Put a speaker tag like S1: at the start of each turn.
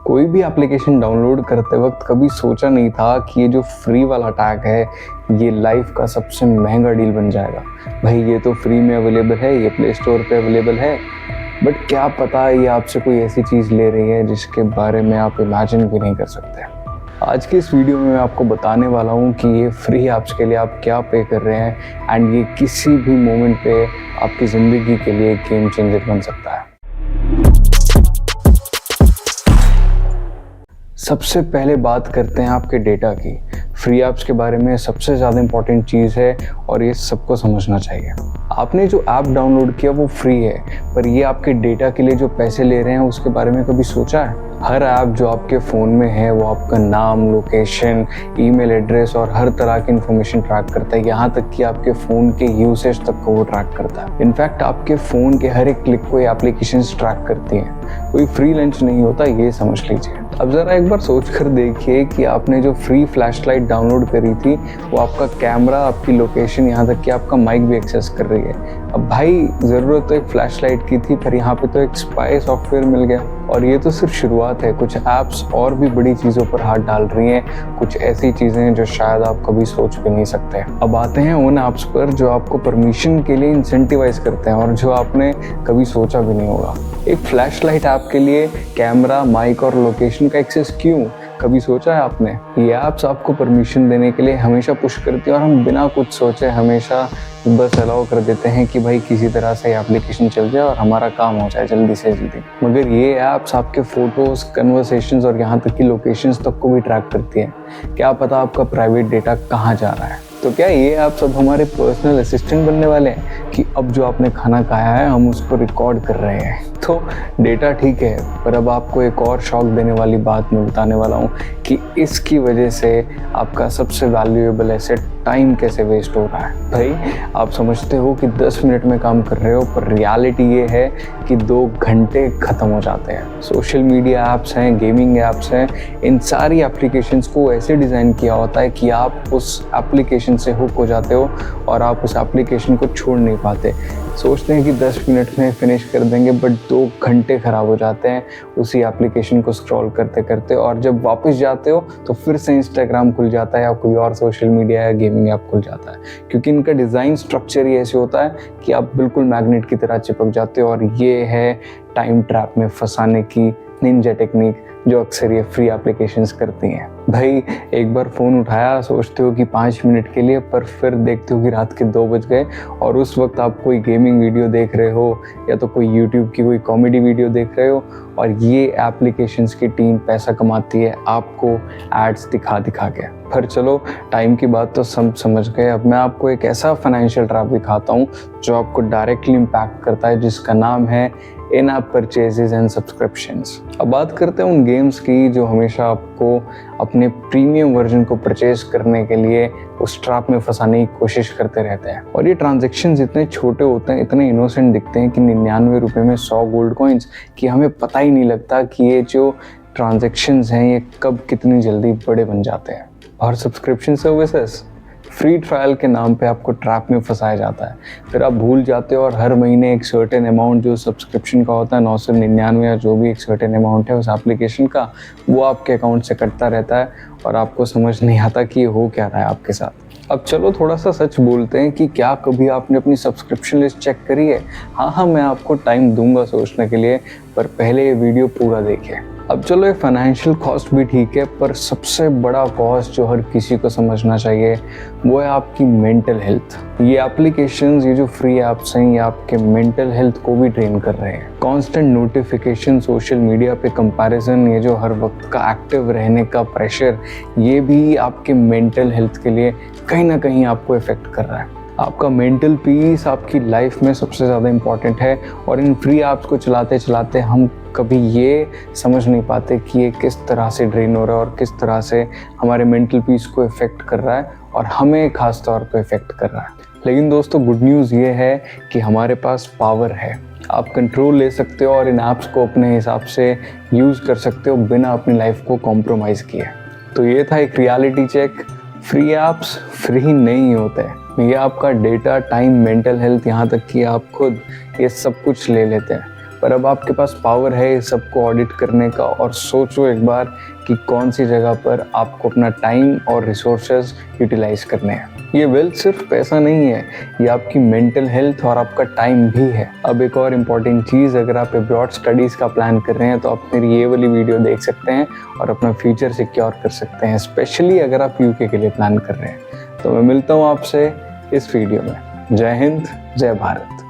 S1: कोई भी application download करते वक्त कभी सोचा नहीं था कि ये जो फ्री वाला टैग है ये लाइफ का सबसे महंगा डील बन जाएगा। भाई ये तो फ्री में अवेलेबल है, ये प्ले स्टोर पे अवेलेबल है, बट क्या पता ये आपसे कोई ऐसी चीज़ ले रही है जिसके बारे में आप इमेजिन भी नहीं कर सकते। आज की इस वीडियो में मैं आपको बताने वाला हूँ कि ये फ्री ऐप्स के लिए आप क्या पे कर रहे हैं एंड ये किसी भी मोमेंट पे आपकी ज़िंदगी के लिए गेम चेंजर बन सकता है। सबसे पहले बात करते हैं आपके डेटा की। फ्री ऐप्स के बारे में सबसे ज़्यादा इम्पॉर्टेंट चीज़ है और ये सबको समझना चाहिए। आपने जो ऐप डाउनलोड किया वो फ्री है, पर ये आपके डेटा के लिए जो पैसे ले रहे हैं उसके बारे में कभी सोचा है? हर ऐप जो आपके फ़ोन में है वो आपका नाम, लोकेशन, ईमेल एड्रेस और हर तरह की इन्फॉर्मेशन ट्रैक करता है, यहाँ तक कि आपके फ़ोन के यूसेज तक को वो ट्रैक करता है। इनफैक्ट आपके फ़ोन के हर एक क्लिक को ये एप्लीकेशंस ट्रैक करती हैं। कोई फ्री लंच नहीं होता, ये समझ लीजिए। अब ज़रा एक बार सोच कर देखिए कि आपने जो फ्री फ्लैशलाइट डाउनलोड करी थी वो आपका कैमरा, आपकी लोकेशन, यहाँ तक कि आपका माइक भी एक्सेस कर रही है। अब भाई ज़रूरत तो एक फ्लैशलाइट की थी, पर यहाँ पे तो एक स्पाई सॉफ्टवेयर मिल गया। और ये तो सिर्फ शुरुआत है, कुछ ऐप्स और भी बड़ी चीज़ों पर हाथ डाल रही हैं, कुछ ऐसी चीज़ें हैं जो शायद आप कभी सोच भी नहीं सकते। अब आते हैं उन ऐप्स पर जो आपको परमिशन के लिए इंसेंटिवाइज करते हैं और जो आपने कभी सोचा भी नहीं होगा। एक फ्लैशलाइट ऐप के लिए कैमरा, माइक और लोकेशन का एक्सेस क्यों? कभी सोचा है आपने? ये ऐप्स आपको परमिशन देने के लिए हमेशा पुश करती है और हम बिना कुछ सोचे हमेशा बस अलाउ कर देते हैं कि भाई किसी तरह से एप्लीकेशन चल जाए और हमारा काम हो जाए जल्दी से जल्दी। मगर ये ऐप्स आपके फोटोज, कन्वर्सेशंस और यहाँ तक कि लोकेशंस तक को भी ट्रैक करती हैं। क्या पता आपका प्राइवेट डेटा कहाँ जा रहा है। तो क्या ये ऐप्स अब हमारे पर्सनल असिस्टेंट बनने वाले हैं कि अब जो आपने खाना खाया है हम उसको रिकॉर्ड कर रहे हैं? तो डेटा ठीक है, पर अब आपको एक और शॉक देने वाली बात मैं बताने वाला हूँ कि इसकी वजह से आपका सबसे वैल्यूएबल एसेट टाइम कैसे वेस्ट हो रहा है। भाई आप समझते हो कि 10 मिनट में काम कर रहे हो, पर रियलिटी ये है कि 2 घंटे ख़त्म हो जाते हैं। सोशल मीडिया ऐप्स हैं, गेमिंग ऐप्स हैं, इन सारी एप्लीकेशंस को ऐसे डिज़ाइन किया होता है कि आप उस एप्लीकेशन से हुक हो जाते हो और आप उस एप्लीकेशन को छोड़ नहीं पाते। सोचते हैं कि 10 मिनट में फिनिश कर देंगे, बट 2 घंटे ख़राब हो जाते हैं उसी एप्लीकेशन को स्क्रॉल करते करते। और जब वापस जाते हो तो फिर से इंस्टाग्राम खुल जाता है या कोई और सोशल मीडिया या गेमिंग ऐप खुल जाता है, क्योंकि इनका डिज़ाइन स्ट्रक्चर ही ऐसे होता है कि आप बिल्कुल मैग्नेट की तरह चिपक जाते हो। और ये है टाइम ट्रैप में फंसाने की निंजा टेक्निक जो अक्सर ये फ्री एप्लीकेशंस करती हैं। भाई एक बार फ़ोन उठाया, सोचते हो कि 5 मिनट के लिए, पर फिर देखते हो कि रात के 2 बज गए और उस वक्त आप कोई गेमिंग वीडियो देख रहे हो या तो कोई यूट्यूब की कोई कॉमेडी वीडियो देख रहे हो। और ये एप्लीकेशंस की टीम पैसा कमाती है आपको एड्स दिखा दिखा के। पर चलो टाइम की बात तो सब समझ गए। अब मैं आपको एक ऐसा फाइनेंशियल ट्रैप दिखाता हूँ जो आपको डायरेक्टली इम्पैक्ट करता है, जिसका नाम है इन ऐप परचेजेस एंड सब्सक्रिप्शंस। अब बात करते हैं उन गेम्स की जो हमेशा आपको अपने प्रीमियम वर्जन को परचेज करने के लिए उस ट्रैप में फंसाने की कोशिश करते रहते हैं। और ये ट्रांजैक्शंस इतने छोटे होते हैं, इतने इनोसेंट दिखते हैं कि 99 रुपये में 100 गोल्ड कॉइन्स, कि हमें पता ही नहीं लगता कि ये जो ट्रांजैक्शंस हैं ये कब कितनी जल्दी बड़े बन जाते हैं। और सब्सक्रिप्शन सर्विसेज फ्री ट्रायल के नाम पे आपको ट्रैप में फंसाया जाता है, फिर आप भूल जाते हो और हर महीने एक सर्टेन अमाउंट जो सब्सक्रिप्शन का होता है 999 या जो भी एक सर्टेन अमाउंट है उस एप्लीकेशन का, वो आपके अकाउंट से कटता रहता है और आपको समझ नहीं आता कि ये हो क्या रहा है आपके साथ। अब चलो थोड़ा सा सच बोलते हैं कि क्या कभी आपने अपनी सब्सक्रिप्शन लिस्ट चेक करी है? हाँ, मैं आपको टाइम दूंगा सोचने के लिए, पर पहले ये वीडियो पूरा देखिए। अब चलो ये फाइनेंशियल कॉस्ट भी ठीक है, पर सबसे बड़ा कॉस्ट जो हर किसी को समझना चाहिए वो है आपकी मेंटल हेल्थ। ये एप्लीकेशंस, ये जो फ्री ऐप्स हैं, ये आपके मेंटल हेल्थ को भी ट्रेन कर रहे हैं। कांस्टेंट नोटिफिकेशन, सोशल मीडिया पे कंपैरिजन, ये जो हर वक्त का एक्टिव रहने का प्रेशर, ये भी आपके मेंटल हेल्थ के लिए कहीं ना कहीं आपको इफेक्ट कर रहा है। आपका मेंटल पीस आपकी लाइफ में सबसे ज़्यादा इम्पॉर्टेंट है और इन फ्री ऐप्स को चलाते चलाते हम कभी ये समझ नहीं पाते कि ये किस तरह से ड्रेन हो रहा है और किस तरह से हमारे मेंटल पीस को इफ़ेक्ट कर रहा है और हमें ख़ास तौर पे इफ़ेक्ट कर रहा है। लेकिन दोस्तों गुड न्यूज़ ये है कि हमारे पास पावर है, आप कंट्रोल ले सकते हो और इन ऐप्स को अपने हिसाब से यूज़ कर सकते हो बिना अपनी लाइफ को कॉम्प्रोमाइज़ किए। तो ये था एक reality check. Free apps free नहीं होते, ये आपका डेटा, टाइम, मेंटल हेल्थ, यहाँ तक कि आप खुद, ये सब कुछ ले लेते हैं। पर अब आपके पास पावर है सबको ऑडिट करने का। और सोचो एक बार कि कौन सी जगह पर आपको अपना टाइम और रिसोर्सेज यूटिलाइज करने हैं। ये वेल्थ सिर्फ पैसा नहीं है, ये आपकी मेंटल हेल्थ और आपका टाइम भी है। अब एक और इम्पॉर्टेंट चीज़, अगर आप अब्रॉड स्टडीज़ का प्लान कर रहे हैं तो आप मेरी ये वाली वीडियो देख सकते हैं और अपना फ्यूचर सिक्योर कर सकते हैं, स्पेशली अगर आप यूके के लिए प्लान कर रहे हैं। तो मैं मिलता हूँ आपसे इस वीडियो में। जय हिंद, जय भारत।